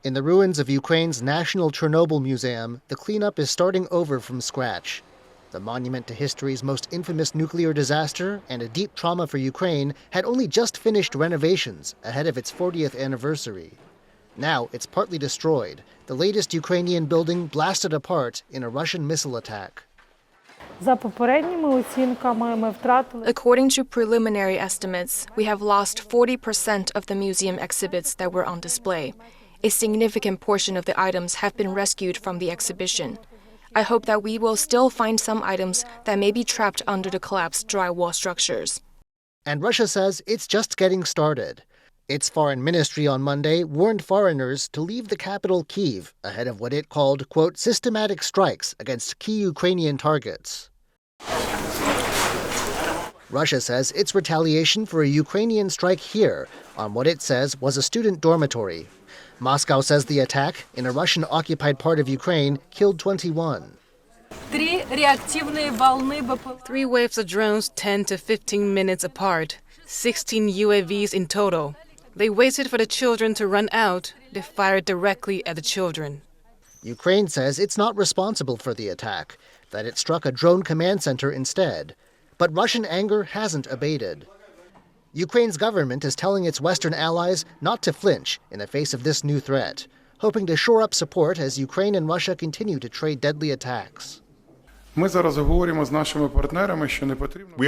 In the ruins of Ukraine's National Chernobyl Museum, the cleanup is starting over from scratch. The monument to history's most infamous nuclear disaster and a deep trauma for Ukraine had only just finished renovations ahead of its 40th anniversary. Now it's partly destroyed, the latest Ukrainian building blasted apart in a Russian missile attack. According to preliminary estimates, we have lost 40% of the museum exhibits that were on display. A significant portion of the items have been rescued from the exhibition. I hope that we will still find some items that may be trapped under the collapsed drywall structures. And Russia says it's just getting started. Its foreign ministry on Monday warned foreigners to leave the capital Kyiv ahead of what it called, quote, systematic strikes against key Ukrainian targets. Russia says it's retaliation for a Ukrainian strike here on what it says was a student dormitory. Moscow says the attack in a Russian-occupied part of Ukraine killed 21. 3 waves of drones 10 to 15 minutes apart, 16 UAVs in total. They waited for the children to run out. They fired directly at the children. Ukraine says it's not responsible for the attack, that it struck a drone command center instead. But Russian anger hasn't abated. Ukraine's government is telling its Western allies not to flinch in the face of this new threat, hoping to shore up support as Ukraine and Russia continue to trade deadly attacks. We are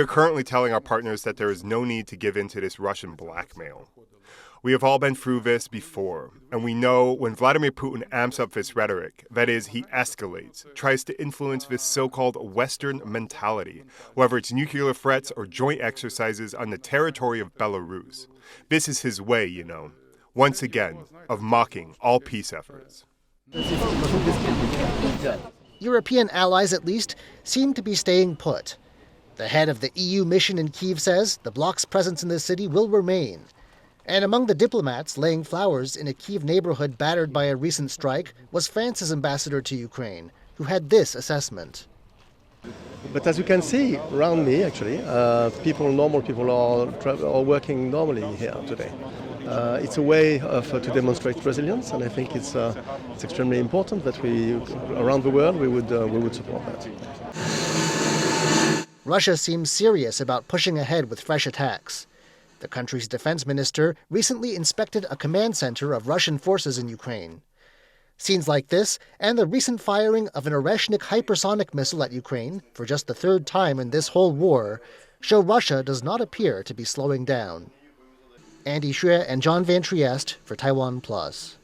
currently telling our partners that there is no need to give in to this Russian blackmail. We have all been through this before, and we know when Vladimir Putin amps up this rhetoric, that is, he escalates, tries to influence this so-called Western mentality, whether it's nuclear threats or joint exercises on the territory of Belarus. This is his way, you know, once again, of mocking all peace efforts. European allies, at least, seem to be staying put. The head of the EU mission in Kyiv says the bloc's presence in the city will remain. And among the diplomats laying flowers in a Kyiv neighborhood battered by a recent strike was France's ambassador to Ukraine, who had this assessment. But as you can see around me, actually, normal people are working normally here today. It's a way to demonstrate resilience, and I think it's extremely important that we, around the world, we would support that. Russia seems serious about pushing ahead with fresh attacks. The country's defense minister recently inspected a command center of Russian forces in Ukraine. Scenes like this, and the recent firing of an Oreshnik hypersonic missile at Ukraine for just the third time in this whole war, show Russia does not appear to be slowing down. Andy Hsueh and John Van Trieste for TaiwanPlus.